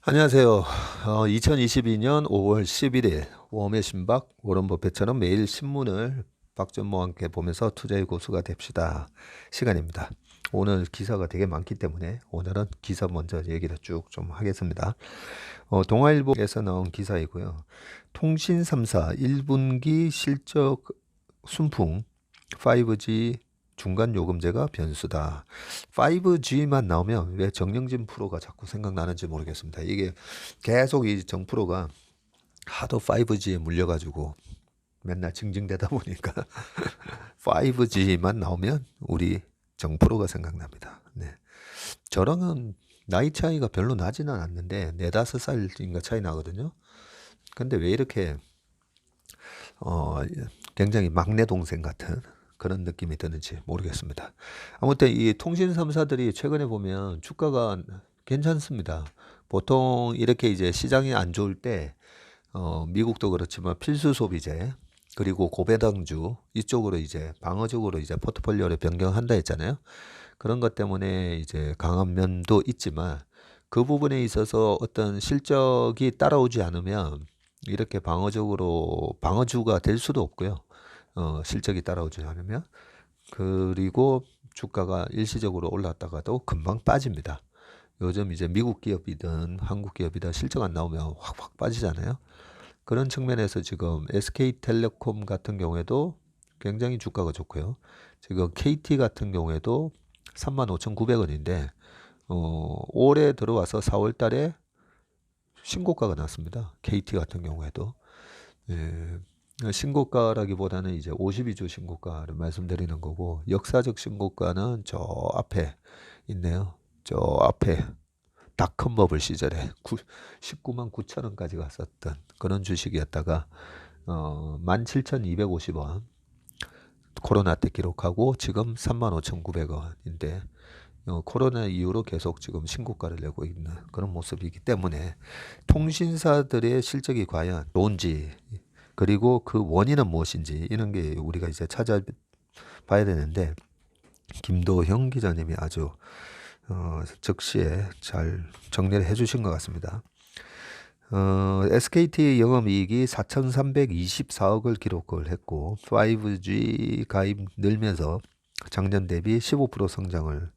안녕하세요. 2022년 5월 11일 웜의 신박 워런 버핏처럼 매일 신문을 박전모와 함께 보면서 투자의 고수가 됩시다 시간입니다. 오늘 기사가 되게 많기 때문에 오늘은 기사 먼저 얘기를 쭉 좀 하겠습니다. 동아일보에서 나온 기사이고요. 통신 3사 1분기 실적 순풍 5G 중간 요금제가 변수다. 5G만 나오면 왜 정영진 프로가 자꾸 생각나는지 모르겠습니다. 이게 계속 이 정 프로가 하도 5G에 물려가지고 맨날 징징대다 보니까 5G만 나오면 우리 정 프로가 생각납니다. 네. 저랑은 나이 차이가 별로 나지는 않는데 4~5살인가 차이 나거든요. 근데 왜 이렇게 어, 굉장히 막내 동생 같은 그런 느낌이 드는지 모르겠습니다. 아무튼 이 통신 3사들이 최근에 보면 주가가 괜찮습니다. 보통 이렇게 이제 시장이 안 좋을 때 미국도 그렇지만 필수 소비재 그리고 고배당주 이쪽으로 이제 방어적으로 이제 포트폴리오를 변경한다 했잖아요. 그런 것 때문에 이제 강한 면도 있지만 그 부분에 있어서 어떤 실적이 따라오지 않으면 이렇게 방어적으로 방어주가 될 수도 없고요. 실적이 따라오지 않으면 그리고 주가가 일시적으로 올랐다가도 금방 빠집니다. 요즘 이제 미국 기업이든 한국 기업이든 실적 안 나오면 확 빠지잖아요. 그런 측면에서 지금 SK텔레콤 같은 경우에도 굉장히 주가가 좋고요. 지금 KT 같은 경우에도 35,900원인데 올해 들어와서 4월 달에 신고가가 났습니다. KT 같은 경우에도. 예, 신고가라기보다는 이제 52주 신고가를 말씀드리는 거고 역사적 신고가는 저 앞에 있네요. 저 앞에 닷컴 버블 시절에 19만 9천 원까지 갔었던 그런 주식이었다가 17,250원 코로나 때 기록하고 지금 35,900원인데 코로나 이후로 계속 지금 신고가를 내고 있는 그런 모습이기 때문에 통신사들의 실적이 과연 좋은지 그리고 그 원인은 무엇인지 이런 게 우리가 이제 찾아봐야 되는데 김도형 기자님이 아주 즉시에 잘 정리를 해주신 것 같습니다. SKT 영업이익이 4,324억을 기록을 했고 5G 가입 늘면서 작년 대비 15% 성장을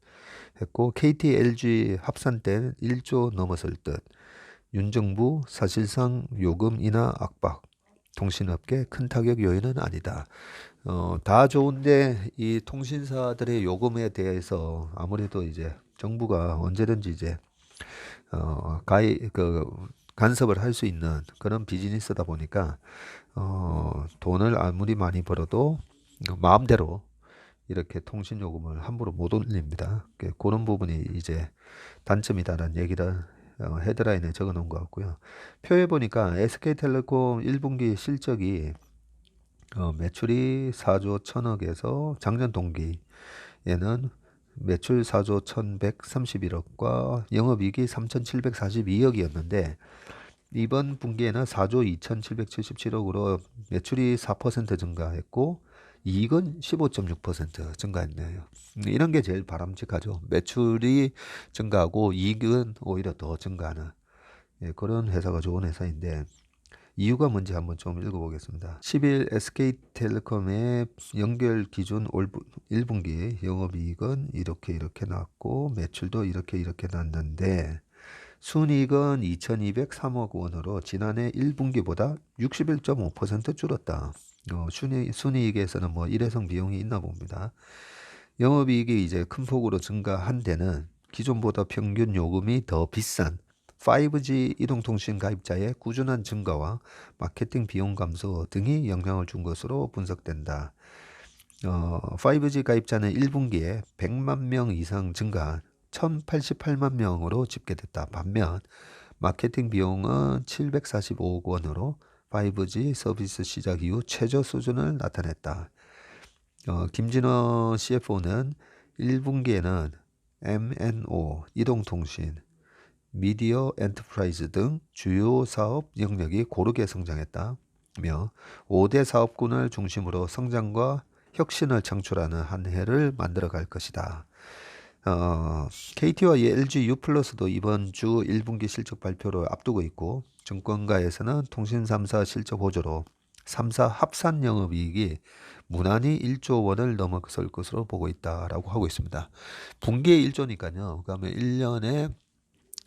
했고 KT, LG 합산 때 1조 넘어설 듯 윤 정부 사실상 요금 인하 압박 통신업계 큰 타격 요인은 아니다. 다 좋은데 이 통신사들의 요금에 대해서 아무래도 이제 정부가 언제든지 이제 간섭을 할 수 있는 그런 비즈니스다 보니까 돈을 아무리 많이 벌어도 마음대로 이렇게 통신 요금을 함부로 못 올립니다. 그런 부분이 이제 단점이다라는 얘기를 헤드라인에 적어 놓은 것 같고요. 표에 보니까 SK텔레콤 1분기 실적이 매출이 4조 1천억에서 작년 동기에는 매출 4조 1131억과 영업이익이 3,742억이었는데 이번 분기에는 4조 2,777억으로 매출이 4% 증가했고 이익은 15.6% 증가했네요. 이런 게 제일 바람직하죠. 매출이 증가하고 이익은 오히려 더 증가하는 그런 회사가 좋은 회사인데 이유가 뭔지 한번 좀 읽어보겠습니다. 10일 SK텔레콤의 연결 기준 1분기 영업이익은 이렇게 나왔고 매출도 이렇게 났는데 순이익은 2,203억 원으로 지난해 1분기보다 61.5% 줄었다. 순이익에서는 뭐 일회성 비용이 있나 봅니다. 영업이익이 이제 큰 폭으로 증가한 데는 기존보다 평균 요금이 더 비싼 5G 이동통신 가입자의 꾸준한 증가와 마케팅 비용 감소 등이 영향을 준 것으로 분석된다. 5G 가입자는 1분기에 100만 명 이상 증가 1,088만 명으로 집계됐다. 반면 마케팅 비용은 745억 원으로 5G 서비스 시작 이후 최저 수준을 나타냈다. 김진호 CFO는 1분기에는 MNO, 이동통신, 미디어 엔터프라이즈 등 주요 사업 영역이 고르게 성장했다며 5대 사업군을 중심으로 성장과 혁신을 창출하는 한 해를 만들어갈 것이다. KT와 LG U+도 이번 주 1분기 실적 발표를 앞두고 있고 증권가에서는 통신 3사 실적 호조로 3사 합산 영업이익이 무난히 1조 원을 넘어설 것으로 보고 있다라고 하고 있습니다. 분기에 1조니까요. 그러면 1년에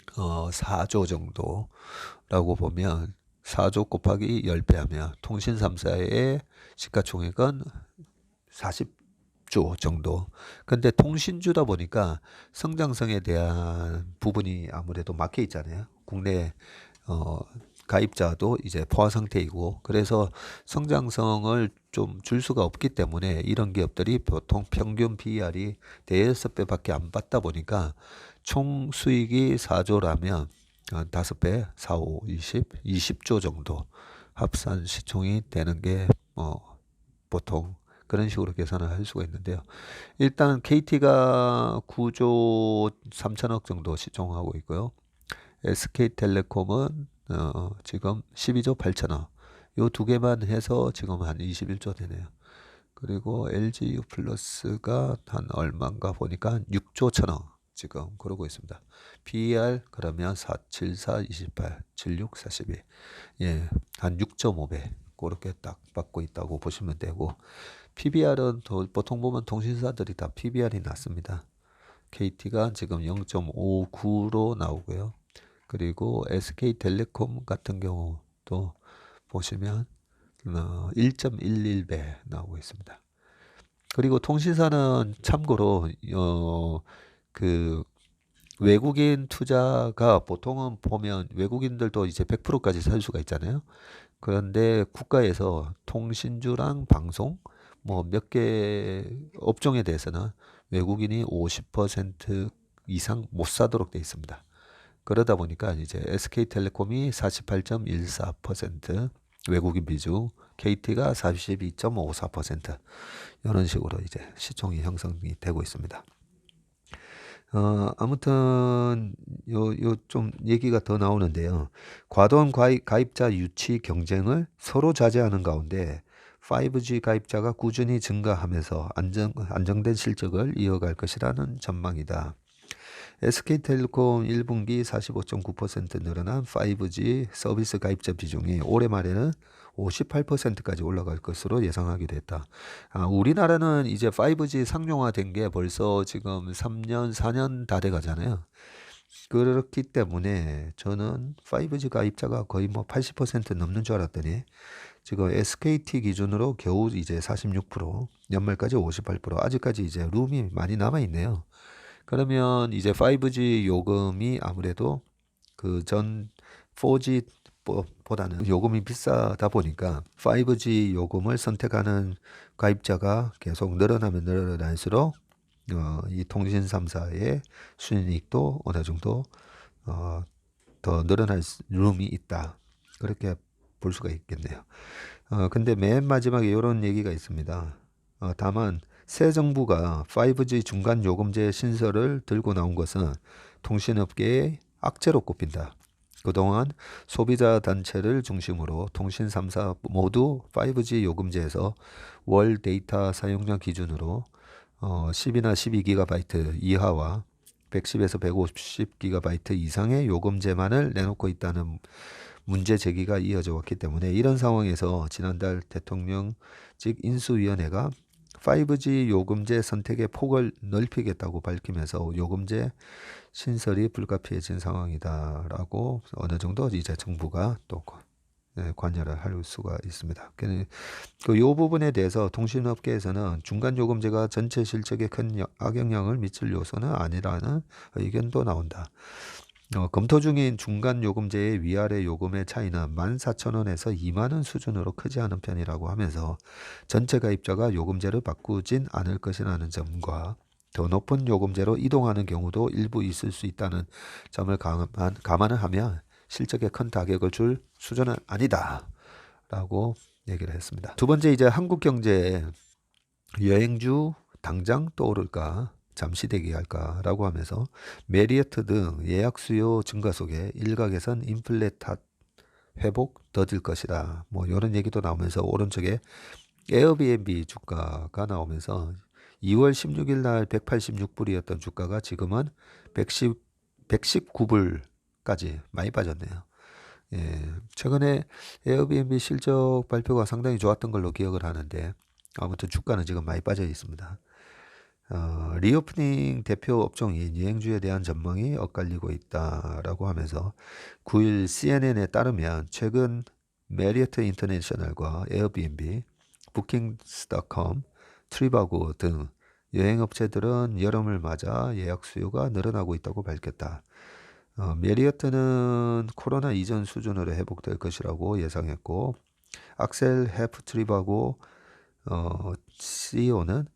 4조 정도라고 보면 4조 곱하기 10배 하면 통신 3사의 시가총액은 40조 정도. 근데 통신주다 보니까 성장성에 대한 부분이 아무래도 막혀 있잖아요. 국내 가입자도 이제 포화 상태이고, 그래서 성장성을 좀 줄 수가 없기 때문에 이런 기업들이 보통 평균 PER이 대여섯 배밖에 안 받다 보니까 총 수익이 4조라면 5배, 4, 5, 20조 정도 합산 시총이 되는 게 보통 그런 식으로 계산을 할 수가 있는데요. 일단 KT가 9조 3천억 정도 시총하고 있고요. SK텔레콤은 지금 12조 8천억. 요 두 개만 해서 지금 한 21조 되네요. 그리고 LG U+가 한 얼마인가 보니까 6조 천억 지금 그러고 있습니다. PER 그러면 474, 28, 76, 42. 예, 한 6.5배 그렇게 딱 받고 있다고 보시면 되고, PBR은 보통 보면 통신사들이 다 PBR이 낮습니다. KT가 지금 0.59로 나오고요. 그리고 SK텔레콤 같은 경우도 보시면 1.11배 나오고 있습니다. 그리고 통신사는 참고로 그 외국인 투자가 보통은 보면 외국인들도 이제 100%까지 살 수가 있잖아요. 그런데 국가에서 통신주랑 방송 뭐 몇 개 업종에 대해서는 외국인이 50% 이상 못 사도록 돼 있습니다. 그러다 보니까 이제 SK텔레콤이 48.14% 외국인 비중, KT가 42.54% 이런 식으로 이제 시총이 형성이 되고 있습니다. 아무튼 요 좀 얘기가 더 나오는데요. 과도한 가입자 유치 경쟁을 서로 자제하는 가운데 5G 가입자가 꾸준히 증가하면서 안정된 실적을 이어갈 것이라는 전망이다. SK텔레콤 1분기 45.9% 늘어난 5G 서비스 가입자 비중이 올해 말에는 58%까지 올라갈 것으로 예상하게 됐다. 우리나라는 이제 5G 상용화된 게 벌써 지금 3년, 4년 다 돼 가잖아요. 그렇기 때문에 저는 5G 가입자가 거의 뭐 80% 넘는 줄 알았더니 지금 SKT 기준으로 겨우 이제 46%, 연말까지 58%, 아직까지 이제 룸이 많이 남아 있네요. 그러면 이제 5G 요금이 아무래도 그 전 4G 보다는 요금이 비싸다 보니까 5G 요금을 선택하는 가입자가 계속 늘어나면 늘어날수록 이 통신 3사의 순이익도 어느 정도 더 늘어날 룸이 있다. 그렇게 볼 수가 있겠네요. 근데 맨 마지막에 이런 얘기가 있습니다. 다만 새 정부가 5G 중간 요금제 신설을 들고 나온 것은 통신업계의 악재로 꼽힌다. 그동안 소비자 단체를 중심으로 통신 3사 모두 5G 요금제에서 월 데이터 사용량 기준으로 10이나 12GB 이하와 110에서 150GB 이상의 요금제만을 내놓고 있다는 문제 제기가 이어져 왔기 때문에, 이런 상황에서 지난달 대통령직 인수위원회가 5G 요금제 선택의 폭을 넓히겠다고 밝히면서 요금제 신설이 불가피해진 상황이다라고 어느 정도 이제 정부가 또 관여를 할 수가 있습니다. 요 부분에 대해서 통신업계에서는 중간 요금제가 전체 실적에 큰 악영향을 미칠 요소는 아니라는 의견도 나온다. 검토 중인 중간 요금제의 위아래 요금의 차이는 14,000원에서 2만원 수준으로 크지 않은 편이라고 하면서 전체 가입자가 요금제를 바꾸진 않을 것이라는 점과 더 높은 요금제로 이동하는 경우도 일부 있을 수 있다는 점을 감안을 하면 실적에 큰 타격을 줄 수준은 아니다 라고 얘기를 했습니다. 두 번째, 이제 한국 경제 여행주 당장 떠오를까 잠시 대기할까라고 하면서 메리어트 등 예약 수요 증가 속에 일각에선 인플레 탓 회복 더딜 것이다. 뭐 이런 얘기도 나오면서 오른쪽에 에어비앤비 주가가 나오면서 2월 16일 날 186불이었던 주가가 지금은 119불까지 많이 빠졌네요. 예, 최근에 에어비앤비 실적 발표가 상당히 좋았던 걸로 기억을 하는데 아무튼 주가는 지금 많이 빠져 있습니다. 리오프닝 대표 업종인 여행주에 대한 전망이 엇갈리고 있다라고 하면서 9일 CNN에 따르면 최근 메리어트 인터내셔널과 에어비앤비, 부킹스닷컴, 트리바고 등 여행업체들은 여름을 맞아 예약 수요가 늘어나고 있다고 밝혔다. 메리어트는 코로나 이전 수준으로 회복될 것이라고 예상했고, 악셀 헤프트리바고 CEO는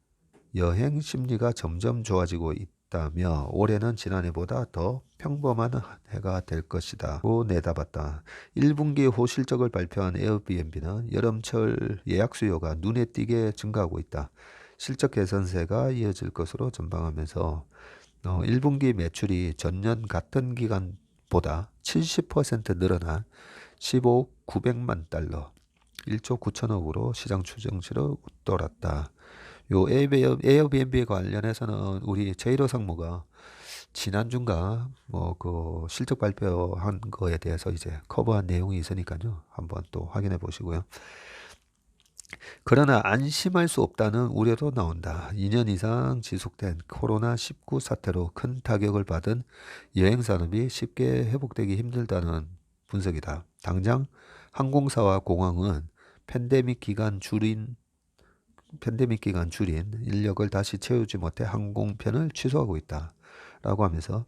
여행 심리가 점점 좋아지고 있다며 올해는 지난해보다 더 평범한 해가 될 것이다고 내다봤다. 1분기 호실적을 발표한 에어비앤비는 여름철 예약 수요가 눈에 띄게 증가하고 있다. 실적 개선세가 이어질 것으로 전망하면서 1분기 매출이 전년 같은 기간보다 70% 늘어난 15억 900만 달러, 1조 9천억으로 시장 추정치를 웃돌았다. 요 에어비앤비에 관련해서는 우리 제이로 상무가 지난주인가 뭐 그 실적 발표한 거에 대해서 이제 커버한 내용이 있으니까요. 한번 또 확인해 보시고요. 그러나 안심할 수 없다는 우려도 나온다. 2년 이상 지속된 코로나19 사태로 큰 타격을 받은 여행 산업이 쉽게 회복되기 힘들다는 분석이다. 당장 항공사와 공항은 팬데믹 기간 줄인 인력을 다시 채우지 못해 항공편을 취소하고 있다. 라고 하면서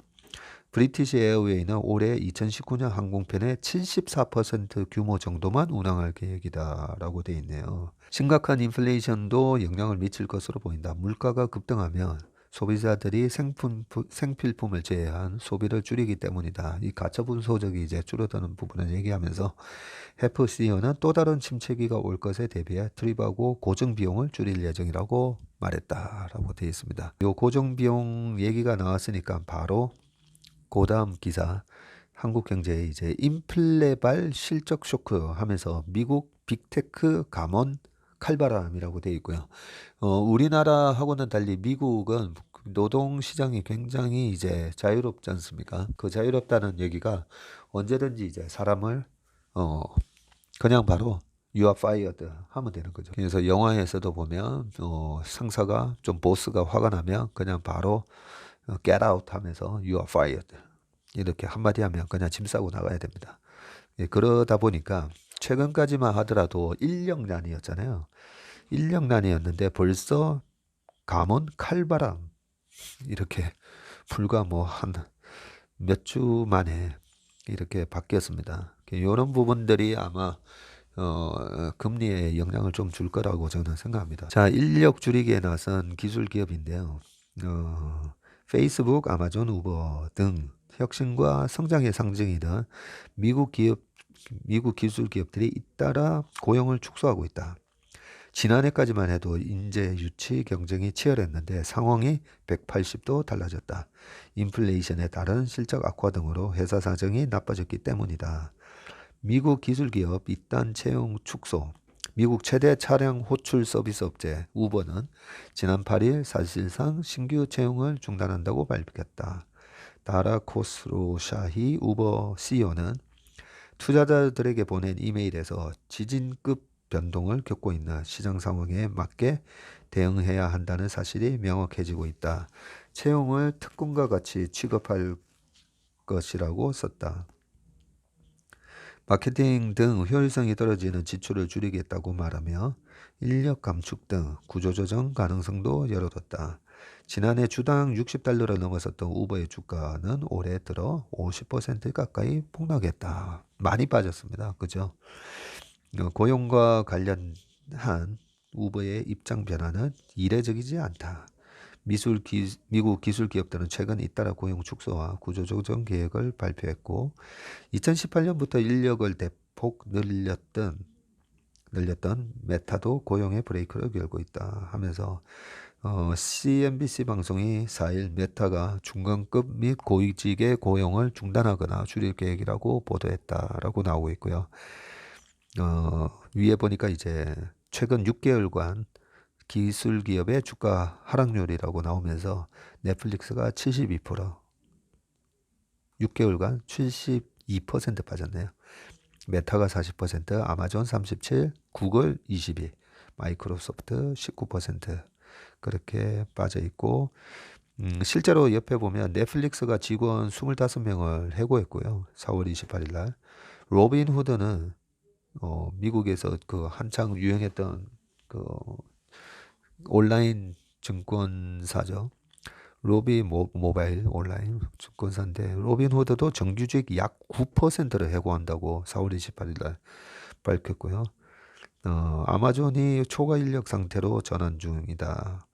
브리티시 에어웨이는 올해 2019년 항공편의 74% 규모 정도만 운항할 계획이다. 라고 돼 있네요. 심각한 인플레이션도 영향을 미칠 것으로 보인다. 물가가 급등하면 소비자들이 생필품을 제외한 소비를 줄이기 때문이다. 이 가처분 소득이 이제 줄어드는 부분을 얘기하면서 해프 CEO는 또 다른 침체기가 올 것에 대비해 트립하고 고정 비용을 줄일 예정이라고 말했다라고 되어 있습니다. 이 고정 비용 얘기가 나왔으니까 바로 그 다음 기사 한국경제에 이제 인플레발 실적 쇼크 하면서 미국 빅테크 감원 칼바람이라고 되어 있고요. 우리나라하고는 달리 미국은 노동 시장이 굉장히 이제 자유롭지 않습니까? 그 자유롭다는 얘기가 언제든지 이제 사람을 그냥 바로 You are fired 하면 되는 거죠. 그래서 영화에서도 보면 상사가 좀 보스가 화가 나면 그냥 바로 get out 하면서 You are fired 이렇게 한마디 하면 그냥 짐 싸고 나가야 됩니다. 예, 그러다 보니까 최근까지만 하더라도 인력난이었잖아요. 인력난이었는데 벌써 감원 칼바람 이렇게 불과 뭐 한 몇 주 만에 이렇게 바뀌었습니다. 이런 부분들이 아마 금리에 영향을 좀 줄 거라고 저는 생각합니다. 자, 인력 줄이기에 나선 기술 기업인데요. 페이스북, 아마존, 우버 등 혁신과 성장의 상징이던 미국 기술 기업들이 잇따라 고용을 축소하고 있다. 지난해까지만 해도 인재 유치 경쟁이 치열했는데 상황이 180도 달라졌다. 인플레이션에 따른 실적 악화 등으로 회사 사정이 나빠졌기 때문이다. 미국 기술기업 잇단 채용 축소. 미국 최대 차량 호출 서비스 업체 우버는 지난 8일 사실상 신규 채용을 중단한다고 밝혔다. 다라 코스로샤히 우버 CEO는 투자자들에게 보낸 이메일에서 지진급 변동을 겪고 있는 시장 상황에 맞게 대응해야 한다는 사실이 명확해지고 있다. 채용을 특권과 같이 취급할 것이라고 썼다. 마케팅 등 효율성이 떨어지는 지출을 줄이겠다고 말하며 인력 감축 등 구조조정 가능성도 열어뒀다. 지난해 주당 60달러를 넘어섰던 우버의 주가는 올해 들어 50% 가까이 폭락했다. 많이 빠졌습니다. 그죠? 고용과 관련한 우버의 입장 변화는 이례적이지 않다. 미국 기술 기업들은 최근 잇따라 고용 축소와 구조조정 계획을 발표했고 2018년부터 인력을 대폭 늘렸던 메타도 고용의 브레이크를 걸고 있다 하면서 CNBC 방송이 4일 메타가 중간급 및 고위직의 고용을 중단하거나 줄일 계획이라고 보도했다라고 나오고 있고요. 위에 보니까 이제 최근 6개월간 기술 기업의 주가 하락률이라고 나오면서 넷플릭스가 72%, 6개월간 72% 빠졌네요. 메타가 40%, 아마존 37, 구글 22, 마이크로소프트 19% 그렇게 빠져 있고, 실제로 옆에 보면 넷플릭스가 직원 25명을 해고했고요. 4월 28일 날. 로빈후드는 미국에서 그 한창 유행했던 그 온라인 증권사죠. 모바일 온라인 증권사인데, 로빈후드도 정규직 약 9%를 해고한다고 4월 28일 날 밝혔고요. 아마존이 초과 인력 상태로 전환 중이다.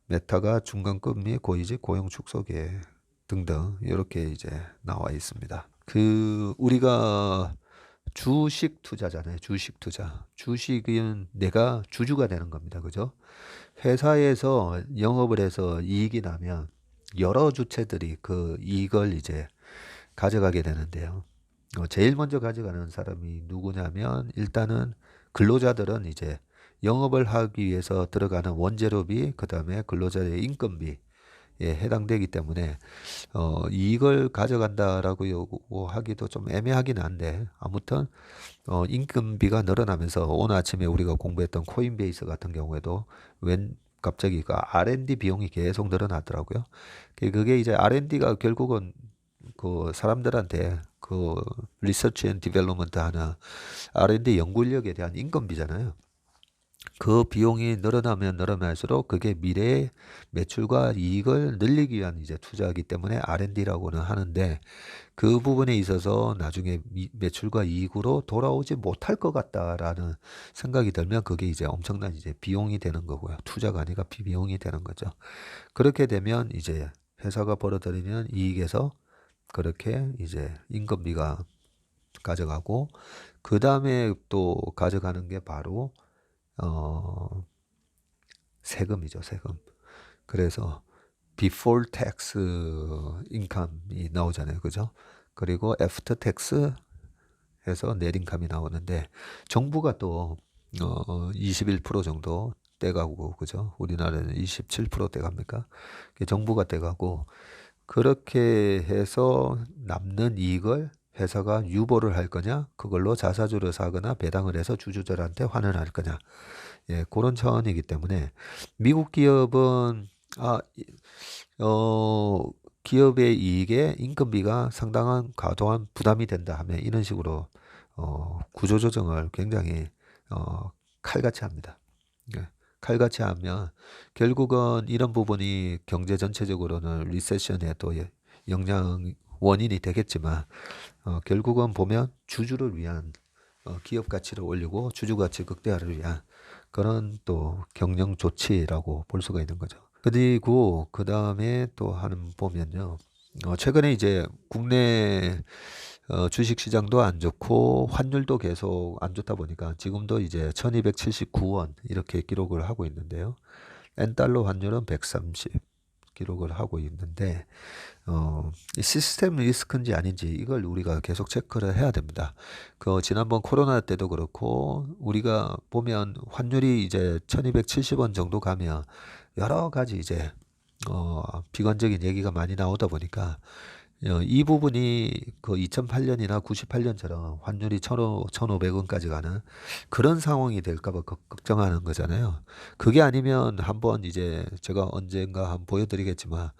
메타가 중간급 및 고위직 고용 축소 계획 등등 이렇게 이제 나와 있습니다. 우리가 주식 투자잖아요. 주식 투자. 주식은 내가 주주가 되는 겁니다. 그죠? 회사에서 영업을 해서 이익이 나면 여러 주체들이 그 이익을 이제 가져가게 되는데요. 제일 먼저 가져가는 사람이 누구냐면, 일단은 근로자들은 이제 영업을 하기 위해서 들어가는 원재료비, 그 다음에 근로자의 인건비에 해당되기 때문에 이익을 가져간다라고 요구하기도 좀 애매하긴 한데, 아무튼 인건비가 늘어나면서 오늘 아침에 우리가 공부했던 코인베이스 같은 경우에도 갑자기 그 R&D 비용이 계속 늘어나더라고요. 그게 이제 R&D가 결국은 그 사람들한테 그 리서치 앤 디벨롭먼트 하는 R&D 연구 인력에 대한 인건비잖아요. 그 비용이 늘어나면 늘어날수록 그게 미래의 매출과 이익을 늘리기 위한 이제 투자이기 때문에 R&D라고는 하는데, 그 부분에 있어서 나중에 매출과 이익으로 돌아오지 못할 것 같다라는 생각이 들면 그게 이제 엄청난 이제 비용이 되는 거고요. 투자가 아니라 비용이 되는 거죠. 그렇게 되면 이제 회사가 벌어들이는 이익에서 그렇게 이제 임금비가 가져가고, 그 다음에 또 가져가는 게 바로 세금이죠, 세금. 그래서 before tax income이 나오잖아요, 그죠? 그리고 after tax 해서 net income이 나오는데, 정부가 또 21% 정도 떼가고, 그죠? 우리나라는 27% 떼갑니까? 정부가 떼가고, 그렇게 해서 남는 이익을 회사가 유보를 할 거냐, 그걸로 자사주를 사거나 배당을 해서 주주들한테 환원할 거냐, 그런 차원이기 때문에 미국 기업은 기업의 이익에 인건비가 상당한 과도한 부담이 된다 하면 이런 식으로 구조조정을 굉장히 칼같이 합니다. 칼같이 하면 결국은 이런 부분이 경제 전체적으로는 리세션에 또 영향 원인이 되겠지만, 결국은 보면 주주를 위한 기업 가치를 올리고 주주 가치 극대화를 위한 그런 또 경영 조치라고 볼 수가 있는 거죠. 그리고 그 다음에 또 하는 보면요, 최근에 이제 국내 주식 시장도 안 좋고 환율도 계속 안 좋다 보니까 지금도 이제 1279원 이렇게 기록을 하고 있는데요. 엔달러 환율은 130 기록을 하고 있는데, 시스템 리스크인지 아닌지 이걸 우리가 계속 체크를 해야 됩니다. 지난번 코로나 때도 그렇고 우리가 보면 환율이 이제 1270원 정도 가면 여러 가지 이제 비관적인 얘기가 많이 나오다 보니까 이 부분이 그 2008년이나 98년처럼 환율이 1,500원까지 가는 그런 상황이 될까봐 걱정하는 거잖아요. 그게 아니면 한번 이제 제가 언젠가 한번 보여드리겠지만,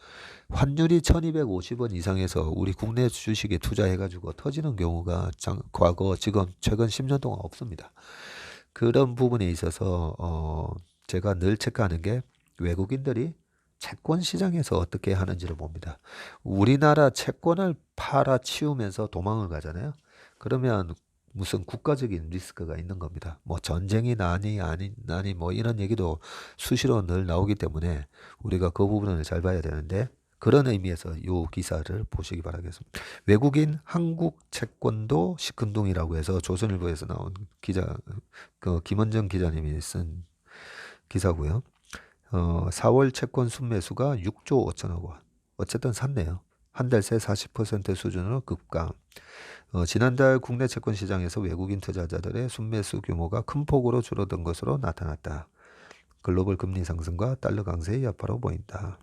환율이 1250원 이상에서 우리 국내 주식에 투자해가지고 터지는 경우가 과거 지금 최근 10년 동안 없습니다. 그런 부분에 있어서 제가 늘 체크하는 게 외국인들이 채권 시장에서 어떻게 하는지를 봅니다. 우리나라 채권을 팔아치우면서 도망을 가잖아요. 그러면 무슨 국가적인 리스크가 있는 겁니다. 뭐 전쟁이 나니 뭐 이런 얘기도 수시로 늘 나오기 때문에 우리가 그 부분을 잘 봐야 되는데, 그런 의미에서 이 기사를 보시기 바라겠습니다. 외국인 한국 채권도 시큰둥이라고 해서 조선일보에서 나온 기자, 김원정 기자님이 쓴 기사고요. 4월 채권 순매수가 6조 5천억 원. 어쨌든 샀네요. 한 달 새 40% 수준으로 급감. 지난달 국내 채권 시장에서 외국인 투자자들의 순매수 규모가 큰 폭으로 줄어든 것으로 나타났다. 글로벌 금리 상승과 달러 강세의 여파로 보인다.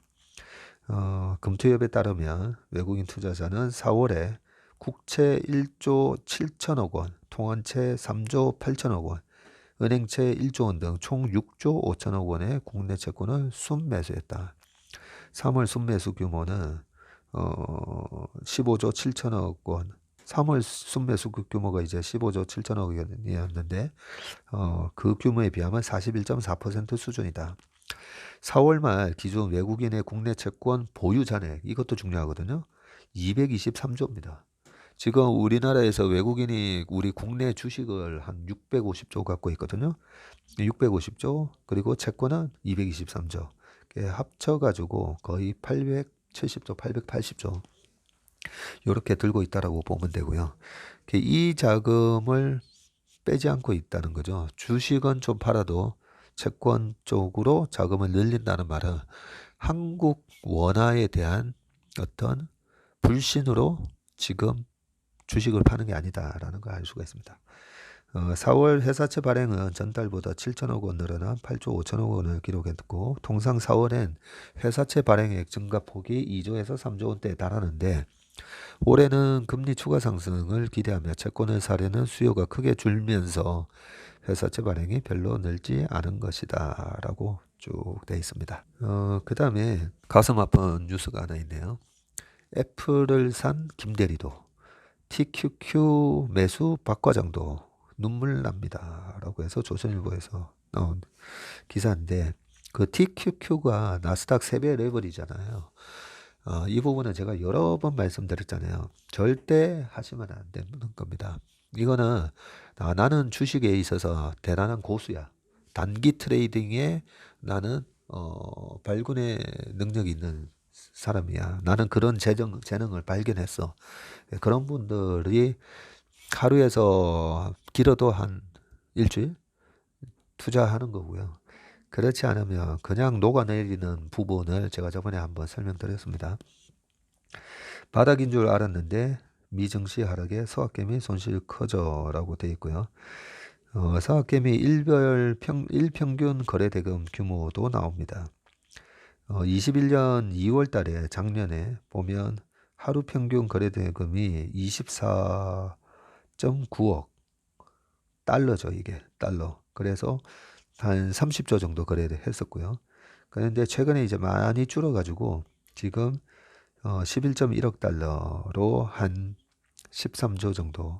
금투협에 따르면 외국인 투자자는 4월에 국채 1조 7천억 원, 통화채 3조 8천억 원, 은행채 1조 원 등 총 6조 5천억 원의 국내 채권을 순매수했다. 3월 순매수 규모는 15조 7천억 원. 3월 순매수 규모가 이제 15조 7천억 원이었는데 그 규모에 비하면 41.4% 수준이다. 4월 말 기준 외국인의 국내 채권 보유 잔액, 이것도 중요하거든요. 223조입니다. 지금 우리나라에서 외국인이 우리 국내 주식을 한 650조 갖고 있거든요. 650조, 그리고 채권은 223조. 합쳐가지고 거의 870조, 880조. 이렇게 들고 있다라고 보면 되고요. 이 자금을 빼지 않고 있다는 거죠. 주식은 좀 팔아도 채권 쪽으로 자금을 늘린다는 말은 한국 원화에 대한 어떤 불신으로 지금 주식을 파는 게 아니다라는 걸 알 수가 있습니다. 4월 회사채 발행은 전달보다 7천억 원 늘어난 8조 5천억 원을 기록했고, 통상 4월엔 회사채 발행액 증가폭이 2조에서 3조 원대에 달하는데, 올해는 금리 추가 상승을 기대하며 채권을 사려는 수요가 크게 줄면서 회사채 발행이 별로 늘지 않은 것이다 라고 쭉 돼 있습니다. 그 다음에 가슴 아픈 뉴스가 하나 있네요. 애플을 산 김대리도, TQQ 매수 박 과장도 눈물 납니다 라고 해서 조선일보에서 나온 기사인데, 그 TQQ가 나스닥 3배 레벨이잖아요. 이 부분은 제가 여러 번 말씀드렸잖아요. 절대 하시면 안 되는 겁니다. 이거는 나는 주식에 있어서 대단한 고수야. 단기 트레이딩에 나는 발군의 능력이 있는 사람이야. 나는 그런 재능을 발견했어. 그런 분들이 하루에서 길어도 한 일주일 투자하는 거고요. 그렇지 않으면 그냥 녹아내리는 부분을 제가 저번에 한번 설명드렸습니다. 바닥인 줄 알았는데 미증시 하락에 서학개미 손실 커져 라고 되어 있고요. 서학개미 일평균 거래대금 규모도 나옵니다. 21년 2월 달에 작년에 보면 하루 평균 거래대금이 24.9억 달러죠. 이게 달러. 그래서 한 30조 정도 거래를 했었고요. 그런데 최근에 이제 많이 줄어가지고 지금 11.1억 달러로 한 13조 정도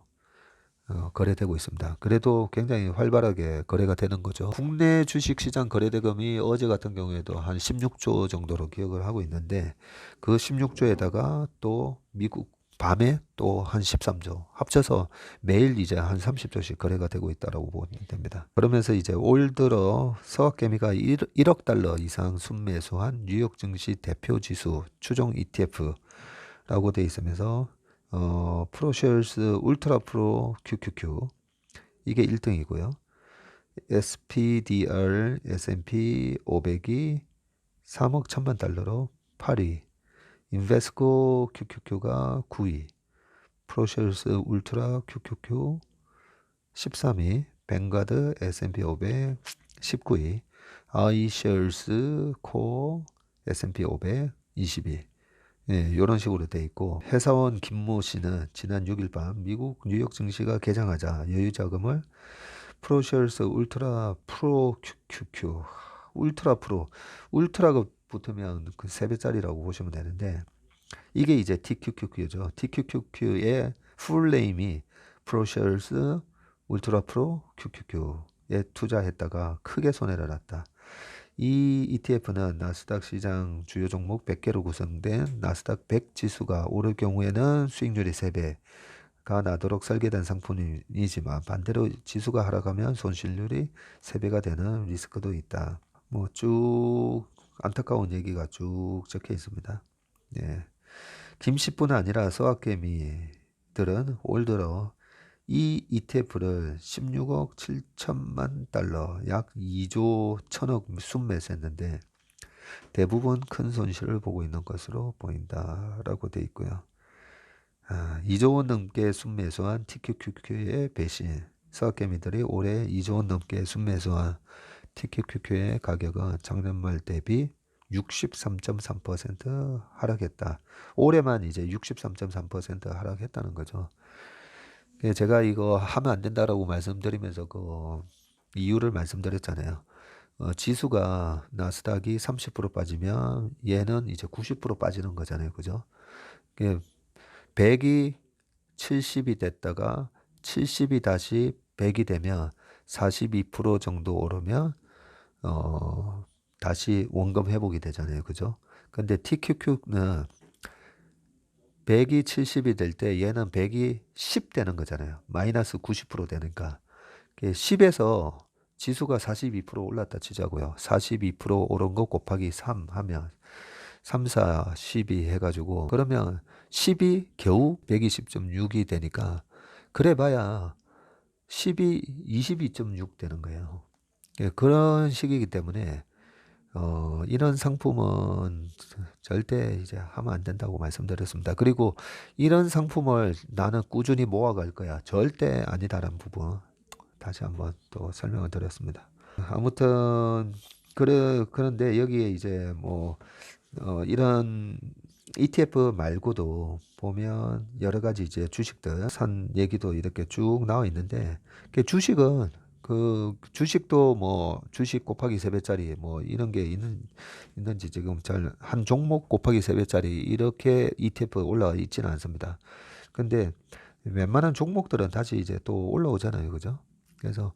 거래되고 있습니다. 그래도 굉장히 활발하게 거래가 되는 거죠. 국내 주식시장 거래대금이 어제 같은 경우에도 한 16조 정도로 기억을 하고 있는데, 그 16조에다가 또 미국 밤에 또 한 13조 합쳐서 매일 이제 한 30조씩 거래가 되고 있다라고 보면 됩니다. 그러면서 이제 올 들어 서학개미가 1억 달러 이상 순매수한 뉴욕 증시 대표 지수 추종 ETF라고 돼 있으면서 프로쉐어스 울트라 프로 QQQ 이게 1등이고요. SPDR S&P 500이 3억 1천만 달러로 8위, 인베스코 QQQ가 9위, 프로쉐어스 울트라 QQQ 13위, 뱅가드 S&P 500 19위, 아이셰어스 코어 S&P 500 20위. 예, 이런 식으로 돼 있고, 회사원 김모 씨는 지난 6일 밤 미국 뉴욕 증시가 개장하자 여유 자금을 프로쉐어스 울트라 프로 QQQ 울트라 프로, 울트라가 붙으면 그 3배짜리라고 보시면 되는데, 이게 이제 TQQQ죠. TQQQ의 풀네임이 프로쉐어스 울트라 프로 QQQ에 투자했다가 크게 손해를 났다. 이 ETF는 나스닥 시장 주요 종목 100개로 구성된 나스닥 100 지수가 오를 경우에는 수익률이 3배가 나도록 설계된 상품이지만, 반대로 지수가 하락하면 손실률이 3배가 되는 리스크도 있다. 뭐 쭉 안타까운 얘기가 쭉 적혀 있습니다. 예. 김씨뿐 아니라 서학개미들은 올 들어 이 ETF를 16억 7천만 달러, 약 2조 1천억 순매수했는데 대부분 큰 손실을 보고 있는 것으로 보인다라고 되어 있고요. 2조 원 넘게 순매수한 TQQQ의 배신, 서학개미들이 올해 2조 원 넘게 순매수한 TQQQ의 가격은 작년 말 대비 63.3% 하락했다. 올해만 이제 63.3% 하락했다는 거죠. 제가 이거 하면 안 된다라고 말씀드리면서 그 이유를 말씀드렸잖아요. 지수가 나스닥이 30% 빠지면 얘는 이제 90% 빠지는 거잖아요. 그죠? 100이 70이 됐다가 70이 다시 100이 되면 42% 정도 오르면 다시 원금 회복이 되잖아요. 그죠? 근데 TQQ는 100이 70이 될 때 얘는 100이 10 되는 거잖아요. 마이너스 90% 되니까. 10에서 지수가 42% 올랐다 치자고요. 42% 오른 거 곱하기 3 하면 3, 4, 12 해가지고 그러면 10이 겨우 120.6이 되니까 그래 봐야 10이 22.6 되는 거예요. 그런 식이기 때문에 이런 상품은 절대 이제 하면 안 된다고 말씀드렸습니다. 그리고 이런 상품을 나는 꾸준히 모아갈 거야. 절대 아니다라는 부분 다시 한번 또 설명을 드렸습니다. 아무튼 그런데 여기에 이제 뭐 이런 ETF 말고도 보면 여러 가지 이제 주식들 산 얘기도 이렇게 쭉 나와 있는데 주식은 그 주식도 뭐 주식 곱하기 3배짜리 뭐 이런 게 있는지 지금 잘 한 종목 곱하기 3배짜리 이렇게 ETF 올라와 있지는 않습니다. 근데 웬만한 종목들은 다시 이제 또 올라오잖아요. 그죠? 그래서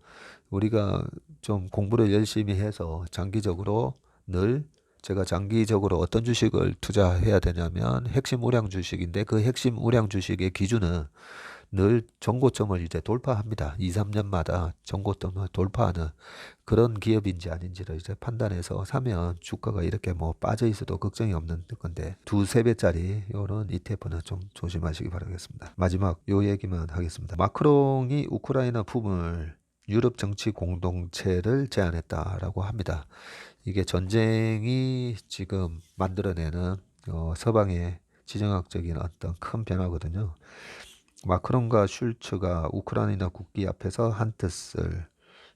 우리가 좀 공부를 열심히 해서 장기적으로 늘 제가 장기적으로 어떤 주식을 투자해야 되냐면 핵심 우량 주식인데 그 핵심 우량 주식의 기준은 늘 정고점을 이제 돌파합니다. 2, 3년마다 정고점을 돌파하는 그런 기업인지 아닌지를 이제 판단해서 사면 주가가 이렇게 뭐 빠져 있어도 걱정이 없는 건데 2, 3배짜리 이런 ETF는 좀 조심하시기 바라겠습니다. 마지막 요 얘기만 하겠습니다. 마크롱이 우크라이나 품을 유럽 정치 공동체를 제안했다라고 합니다. 이게 전쟁이 지금 만들어내는 서방의 지정학적인 어떤 큰 변화거든요. 마크롱과 슐츠가 우크라이나 국기 앞에서 한 뜻을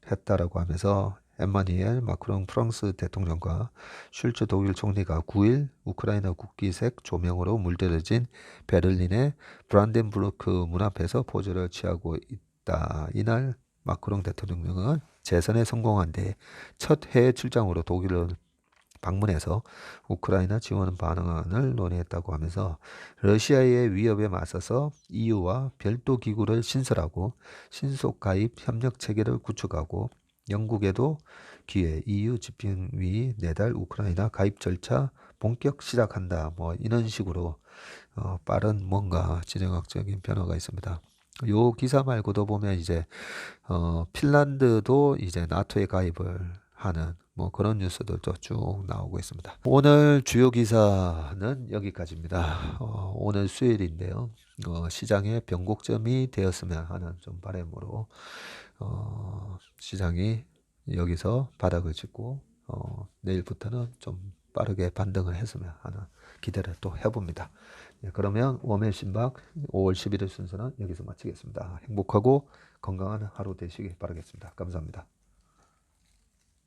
했다라고 하면서 엠마니엘 마크롱 프랑스 대통령과 슐츠 독일 총리가 9일 우크라이나 국기색 조명으로 물들여진 베를린의 브란덴부르크 문 앞에서 포즈를 취하고 있다. 이날 마크롱 대통령은 재선에 성공한 뒤 첫 해외 출장으로 독일을 방문해서 우크라이나 지원 반응을 논의했다고 하면서 러시아의 위협에 맞서서 EU와 별도 기구를 신설하고 신속 가입 협력 체계를 구축하고 영국에도 기회 EU 집행위 내달 우크라이나 가입 절차 본격 시작한다. 뭐 이런 식으로 빠른 뭔가 지정학적인 변화가 있습니다. 요 기사 말고도 보면 이제 핀란드도 이제 나토에 가입을 하는 뭐 그런 뉴스들도 쭉 나오고 있습니다. 오늘 주요 기사는 여기까지입니다. 오늘 수요일인데요. 시장에 변곡점이 되었으면 하는 좀 바람으로 시장이 여기서 바닥을 짚고 내일부터는 좀 빠르게 반등을 했으면 하는 기대를 또 해봅니다. 네, 그러면 웜앤 신박 5월 11일 순서는 여기서 마치겠습니다. 행복하고 건강한 하루 되시길 바라겠습니다. 감사합니다.